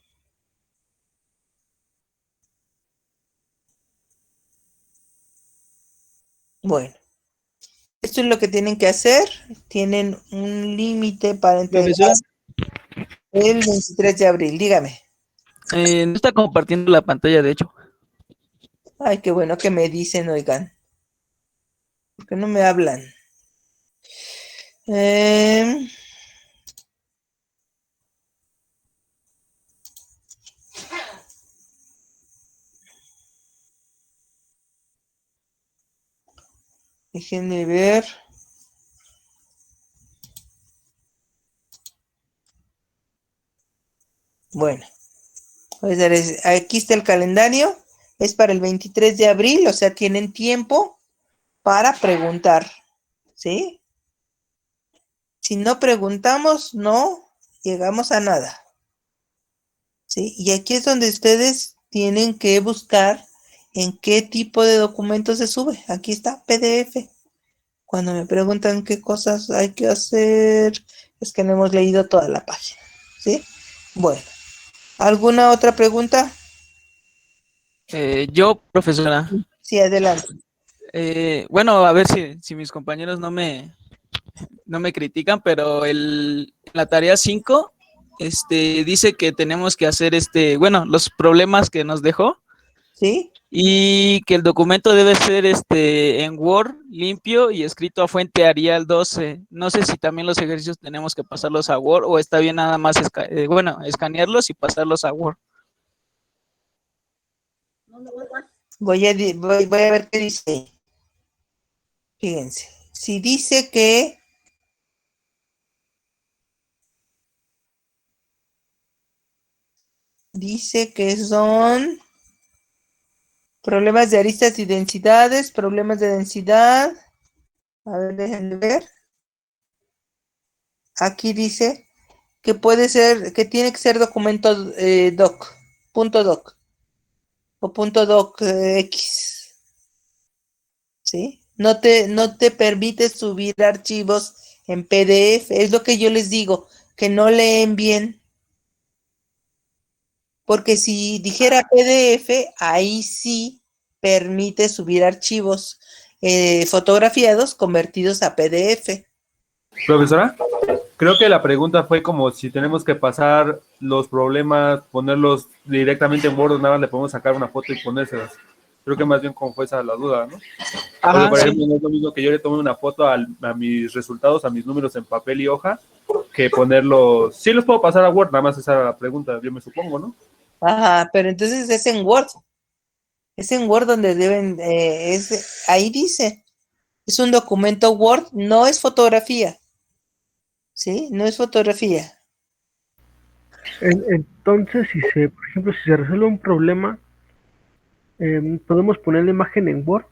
Bueno, esto es lo que tienen que hacer. Tienen un límite para entregar Profesora, el 23 de abril. Dígame. no está compartiendo la pantalla, de hecho. Ay, qué bueno que me dicen, oigan. Porque no me hablan. Eh, déjenme ver. Bueno, pues aquí está el calendario. Es para el 23 de abril, o sea, tienen tiempo para preguntar. ¿Sí? Si no preguntamos, no llegamos a nada. ¿Sí? Y aquí es donde ustedes tienen que buscar en qué tipo de documento se sube. Aquí está, PDF. Cuando me preguntan qué cosas hay que hacer, es que no hemos leído toda la página. ¿Sí? Bueno, ¿alguna otra pregunta? Yo, profesora, Sí, adelante. bueno, a ver si mis compañeros no me critican, pero la tarea 5 dice que tenemos que hacer bueno, los problemas que nos dejó ¿Sí? y que el documento debe ser en Word limpio y escrito a fuente Arial 12. No sé si también los ejercicios tenemos que pasarlos a Word o está bien nada más bueno, escanearlos y pasarlos a Word. Voy a ver qué dice. Fíjense. Si dice que dice que son problemas de aristas y densidades, problemas de densidad. A ver, déjenme ver. Aquí dice que puede ser, que tiene que ser documento doc, punto doc o punto doc X, ¿sí? No te permite subir archivos en PDF, es lo que yo les digo, que no leen bien, porque si dijera PDF, ahí sí permite subir archivos fotografiados convertidos a PDF. Profesora, creo que la pregunta fue como si tenemos que pasar los problemas, ponerlos directamente en Word, o nada más le podemos sacar una foto y ponérselas. Creo que más bien como fue esa la duda, ¿no? Porque, por ejemplo, no es lo mismo que yo le tome una foto a mis resultados, a mis números en papel y hoja, que ponerlos... Sí los puedo pasar a Word, nada más esa era la pregunta, yo me supongo, ¿no? Ajá, pero entonces es en Word. Es en Word donde deben, ahí dice, es un documento Word, no es fotografía. ¿Sí? No es fotografía. Entonces, por ejemplo, si se resuelve un problema, podemos poner la imagen en Word,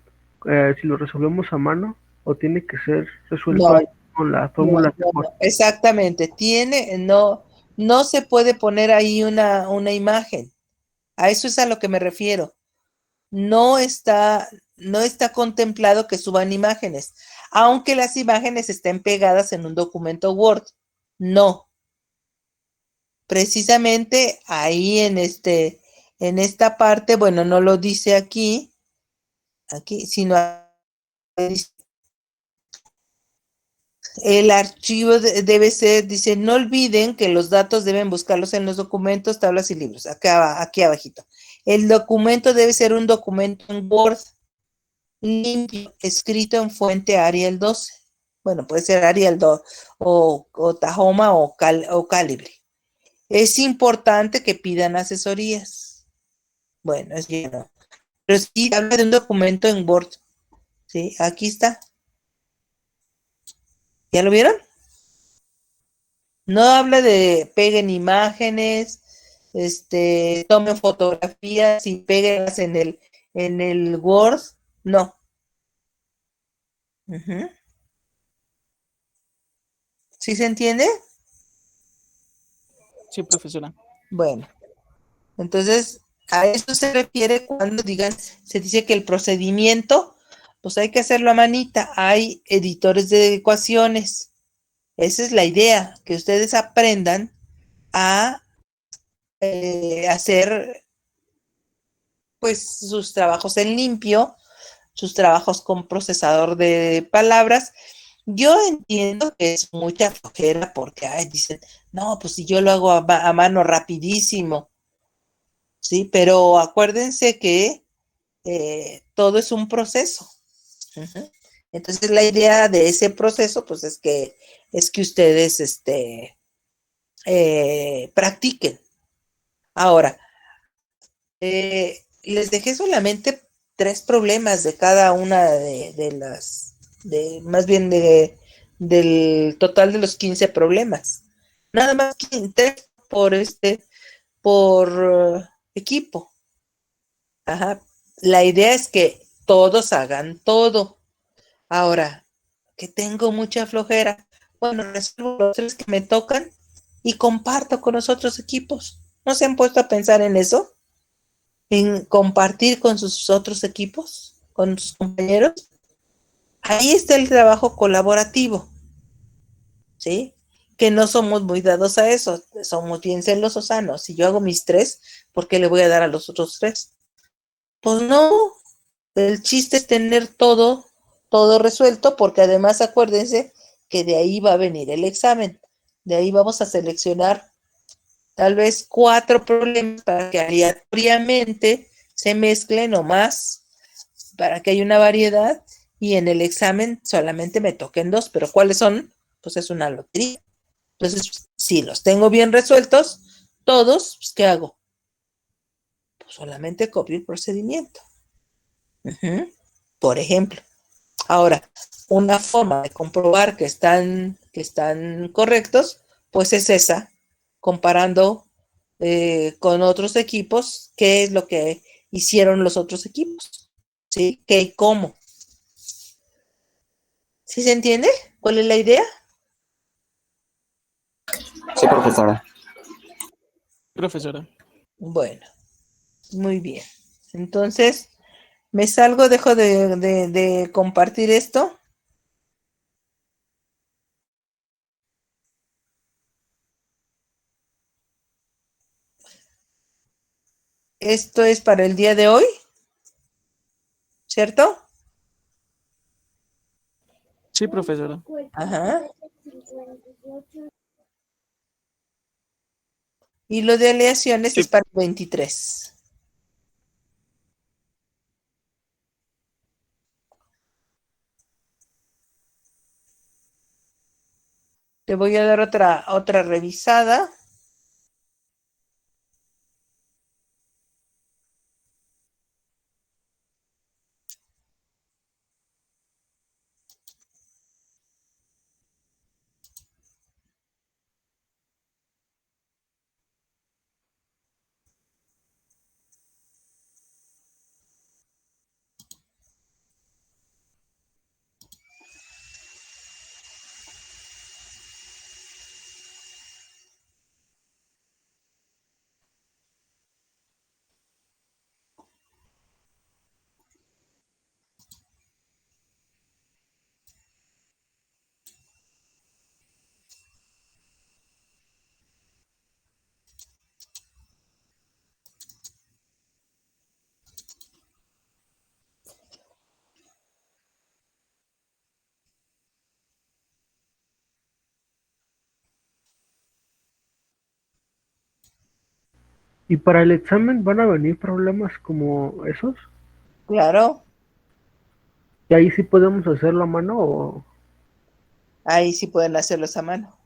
si lo resolvemos a mano, o tiene que ser resuelto No, ahí con la fórmula de Word. exactamente. No se puede poner ahí una imagen. A eso es a lo que me refiero. No está contemplado que suban imágenes, aunque las imágenes estén pegadas en un documento Word. No. Precisamente ahí en esta parte, bueno, no lo dice aquí, sino el archivo debe ser, dice, no olviden que los datos deben buscarlos en los documentos, tablas y libros, aquí abajito. El documento debe ser un documento en Word, limpio, escrito en fuente Arial 12. Bueno, puede ser Arial 2 o Tahoma o Calibre. Es importante que pidan asesorías. Bueno, es bien. Pero sí habla de un documento en Word. ¿Sí? Aquí está. ¿Ya lo vieron? No habla de peguen imágenes, tomen fotografías y péguenlas en el Word. No. Uh-huh. ¿Sí se entiende? Sí, profesora. Bueno, entonces a eso se refiere cuando se dice que el procedimiento, pues hay que hacerlo a manita. Hay editores de ecuaciones. Esa es la idea, que ustedes aprendan a hacer pues sus trabajos en limpio, sus trabajos con procesador de palabras. Yo entiendo que es mucha flojera porque dicen, no, pues si yo lo hago a mano rapidísimo, ¿sí? Pero acuérdense que todo es un proceso. Uh-huh. Entonces la idea de ese proceso, pues es que ustedes practiquen. Ahora, les dejé solamente 3 problemas de cada una de las, más bien del total de los 15 problemas. Nada más 3 por equipo. Ajá. La idea es que todos hagan todo. Ahora, que tengo mucha flojera, bueno, resuelvo los 3 que me tocan y comparto con los otros equipos. ¿No se han puesto a pensar en eso? En compartir con sus otros equipos, con sus compañeros. Ahí está el trabajo colaborativo, ¿sí? Que no somos muy dados a eso, somos bien celosos, no, si yo hago mis 3, ¿por qué le voy a dar a los otros 3? Pues no, el chiste es tener todo resuelto, porque además acuérdense que de ahí va a venir el examen, de ahí vamos a seleccionar tal vez 4 problemas para que aleatoriamente se mezclen o más, para que haya una variedad, y en el examen solamente me toquen 2, pero ¿cuáles son? Pues es una lotería. Entonces, si los tengo bien resueltos, todos, pues ¿qué hago? Pues solamente copio el procedimiento. Uh-huh. Por ejemplo. Ahora, una forma de comprobar que están correctos, pues es esa, comparando con otros equipos qué es lo que hicieron los otros equipos, ¿sí? ¿Qué y cómo? ¿Sí se entiende? ¿Cuál es la idea? Sí, profesora. Profesora. Bueno, muy bien. Entonces, me salgo, dejo de compartir esto. Esto es para el día de hoy, ¿cierto? Sí, profesora. Ajá. Y lo de aleaciones Sí. es para el 23. Te voy a dar otra revisada. ¿Y para el examen van a venir problemas como esos? Claro, ¿Y ahí sí podemos hacerlo a mano o...? ahí sí pueden hacerlos a mano.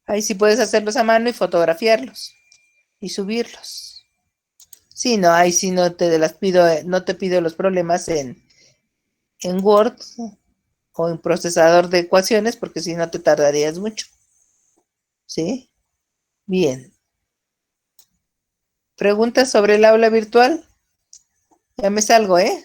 Ahí sí puedes hacerlos a mano y fotografiarlos y subirlos. Sí, no, ahí sí no te las pido, no te pido los problemas en Word o en procesador de ecuaciones, porque si no te tardarías mucho. ¿Sí? Bien. ¿Preguntas sobre el aula virtual? Ya me salgo, ¿eh?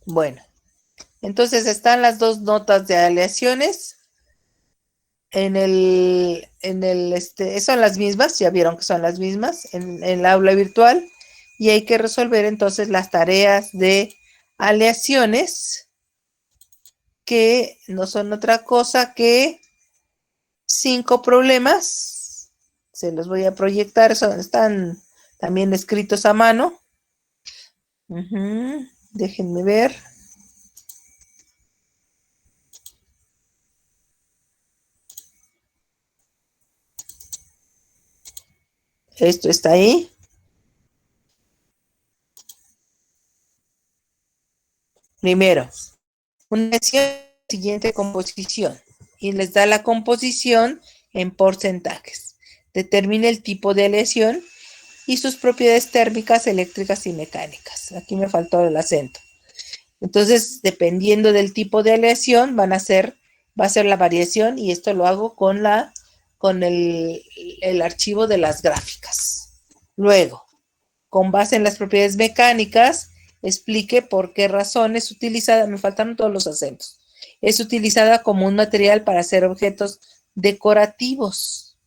Bueno, entonces están las dos notas de aleaciones son las mismas, ya vieron que son las mismas en el aula virtual, y hay que resolver entonces las tareas de aleaciones, que no son otra cosa que 5 problemas. Se los voy a proyectar, están también escritos a mano. Déjenme ver. Esto está ahí. Primero, una siguiente composición y les da la composición en porcentajes. Determine el tipo de aleación y sus propiedades térmicas, eléctricas y mecánicas. Aquí me faltó el acento. Entonces, dependiendo del tipo de aleación, va a ser la variación, y esto lo hago con el archivo de las gráficas. Luego, con base en las propiedades mecánicas, explique por qué razón es utilizada, me faltaron todos los acentos, es utilizada como un material para hacer objetos decorativos.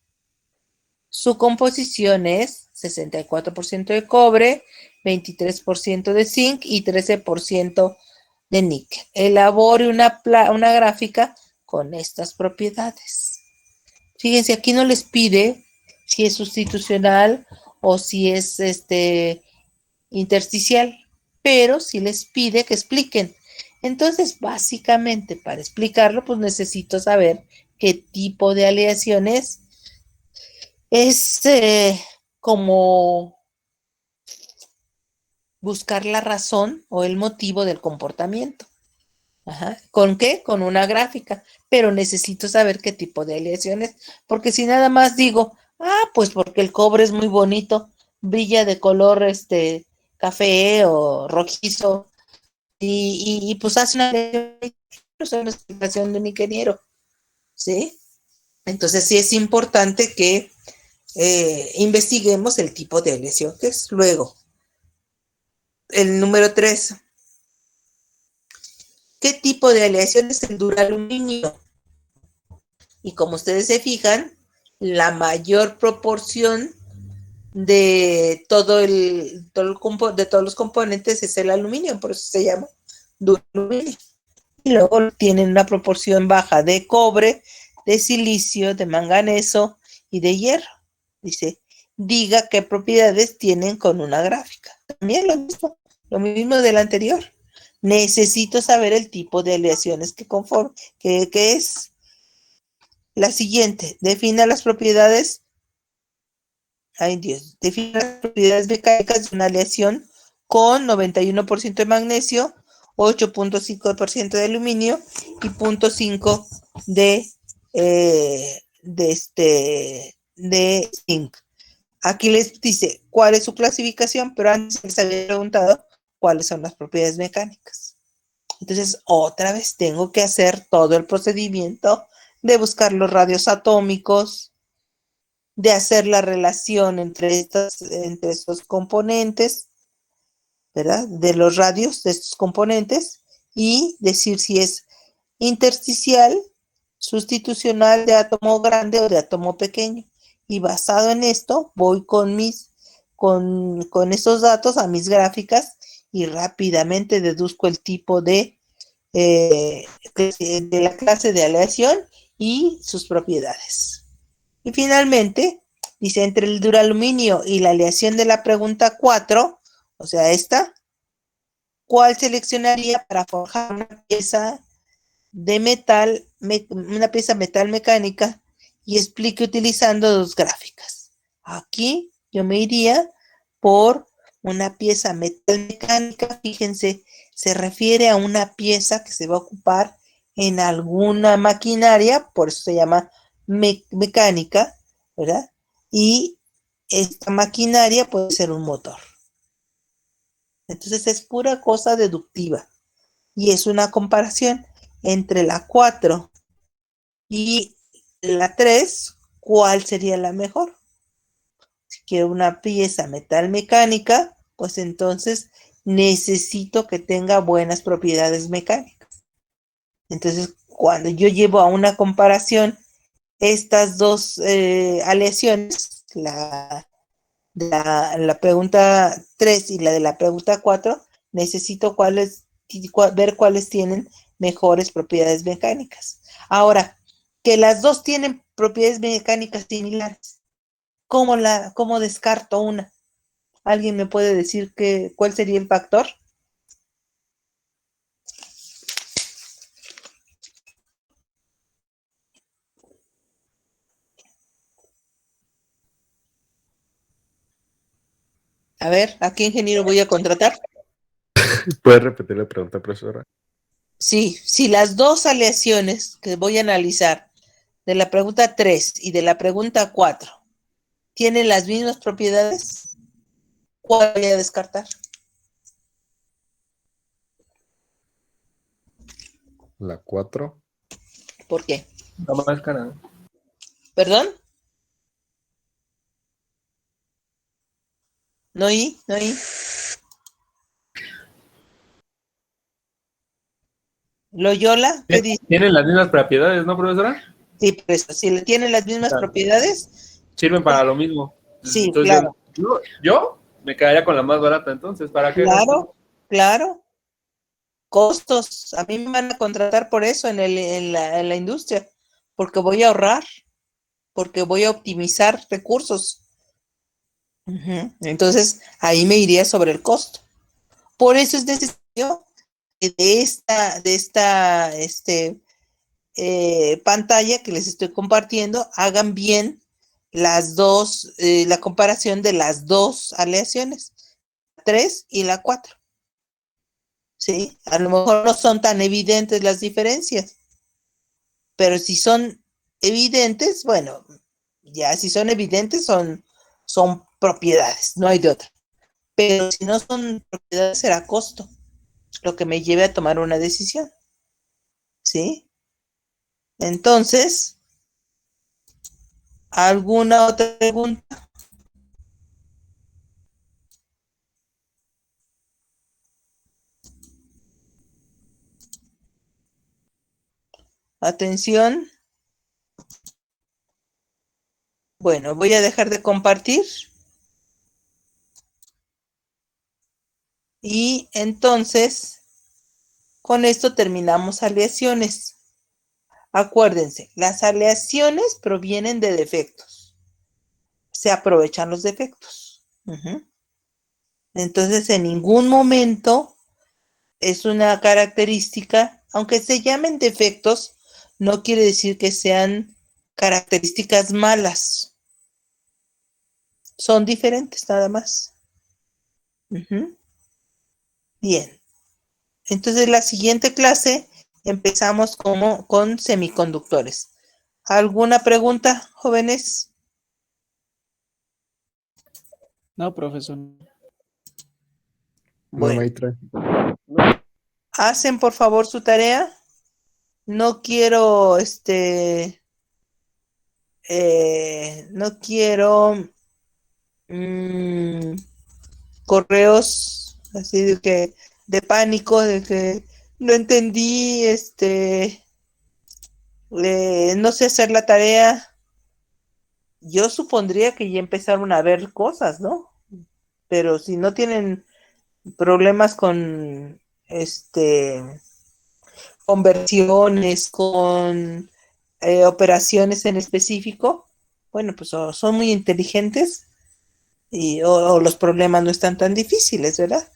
Su composición es 64% de cobre, 23% de zinc y 13% de níquel. Elabore una gráfica con estas propiedades. Fíjense, aquí no les pide si es sustitucional o si es intersticial, pero sí les pide que expliquen. Entonces, básicamente, para explicarlo, pues necesito saber qué tipo de aleación es. Es como buscar la razón o el motivo del comportamiento. Ajá. ¿Con qué? Con una gráfica, pero necesito saber qué tipo de aleación es, porque si nada más digo, Pues porque el cobre es muy bonito, brilla de color café o rojizo y pues hace una explicación de un ingeniero, ¿sí? Entonces sí es importante que investiguemos el tipo de aleación que es. Luego, el número 3. ¿Qué tipo de aleación es el duraluminio? Y como ustedes se fijan, la mayor proporción de de todos los componentes es el aluminio, por eso se llama duraluminio. Y luego tienen una proporción baja de cobre, de silicio, de manganeso y de hierro. Diga qué propiedades tienen con una gráfica. También lo mismo del anterior. Necesito saber el tipo de aleaciones que es. La siguiente, defina las propiedades. Define las propiedades mecánicas de una aleación con 91% de magnesio, 8.5% de aluminio y 0.5 de zinc. Aquí les dice cuál es su clasificación, pero antes les había preguntado cuáles son las propiedades mecánicas. Entonces, otra vez tengo que hacer todo el procedimiento de buscar los radios atómicos, de hacer la relación entre estos componentes, ¿verdad? De los radios de estos componentes y decir si es intersticial, sustitucional de átomo grande o de átomo pequeño. Y basado en esto, voy con esos datos a mis gráficas y rápidamente deduzco el tipo de la clase de aleación y sus propiedades. Y finalmente, dice, entre el duraluminio y la aleación de la pregunta 4, o sea, esta, ¿cuál seleccionaría para forjar una pieza de metal, una pieza metal mecánica? Y explique utilizando dos gráficas. Aquí yo me iría por una pieza metal mecánica. Fíjense, se refiere a una pieza que se va a ocupar en alguna maquinaria, por eso se llama mecánica, ¿verdad? Y esta maquinaria puede ser un motor. Entonces es pura cosa deductiva. Y es una comparación entre la 4 y la 3, ¿cuál sería la mejor? Si quiero una pieza metal mecánica, pues entonces necesito que tenga buenas propiedades mecánicas. Entonces, cuando yo llevo a una comparación estas dos aleaciones, la pregunta 3 y la de la pregunta 4, necesito ver cuáles tienen mejores propiedades mecánicas. Ahora, que las dos tienen propiedades mecánicas similares, ¿cómo descarto una? ¿Alguien me puede decir cuál sería el factor? A ver, ¿a qué ingeniero voy a contratar? ¿Puedes repetir la pregunta, profesora? Sí, si las dos aleaciones que voy a analizar de la pregunta 3 y de la pregunta 4 tienen las mismas propiedades, ¿cuál voy a descartar? La 4. ¿Por qué? La máscara. ¿Perdón? No oí. ¿Loyola? ¿Qué dice? Tienen las mismas propiedades, ¿no, profesora? Sí, pues si tienen las mismas propiedades, Sirven para lo mismo. sí, Entonces, claro. yo me quedaría con la más barata, entonces, ¿para qué? Claro. Costos. A mí me van a contratar por eso en la industria, porque voy a ahorrar, porque voy a optimizar recursos. Entonces, ahí me iría sobre el costo. Por eso es necesario que de esta pantalla que les estoy compartiendo, hagan bien la comparación de las dos aleaciones, la 3 y la 4. ¿Sí? A lo mejor no son tan evidentes las diferencias, pero si son evidentes, bueno, Ya, si son evidentes, son propiedades, no hay de otra. Pero si no son propiedades, será costo, lo que me lleve a tomar una decisión. ¿Sí? Entonces, ¿alguna otra pregunta? Atención. Bueno, voy a dejar de compartir. Y entonces, con esto terminamos aleaciones. Acuérdense, las aleaciones provienen de defectos. Se aprovechan los defectos. Entonces, en ningún momento es una característica, aunque se llamen defectos, no quiere decir que sean características malas. Son diferentes, nada más. Bien. Entonces, la siguiente clase empezamos con semiconductores. ¿Alguna pregunta, jóvenes? No, profesor. No, Bueno, maestra. hacen por favor su tarea. No quiero, no quiero correos así de pánico, de que no entendí, no sé hacer la tarea. Yo supondría que ya empezaron a ver cosas, ¿no? Pero si no tienen problemas con conversiones, con operaciones en específico, bueno, pues o son muy inteligentes o los problemas no están tan difíciles, ¿verdad?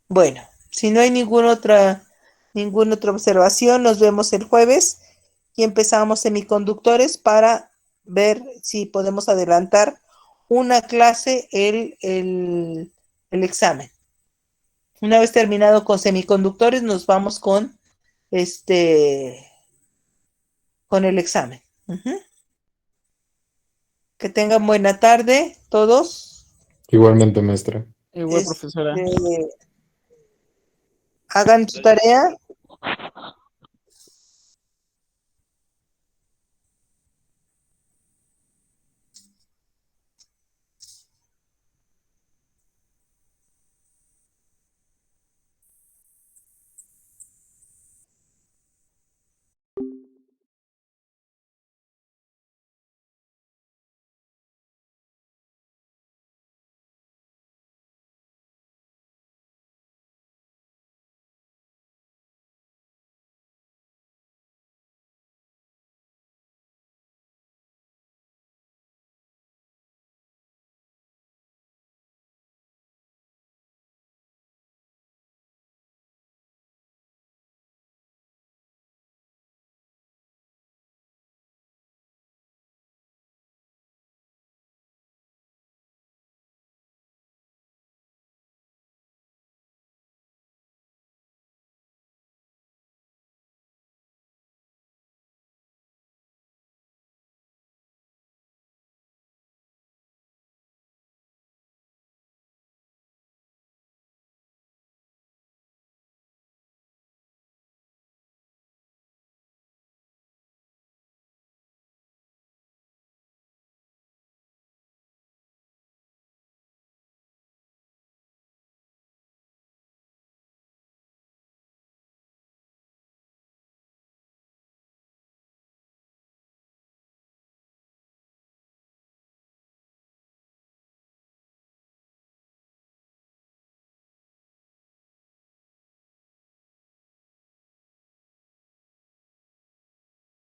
Bueno, si no hay ninguna otra observación, nos vemos el jueves y empezamos semiconductores para ver si podemos adelantar una clase el examen. Una vez terminado con semiconductores, nos vamos con con el examen. Que tengan buena tarde todos. Igualmente, maestra. Igual, profesora. Hagan su tarea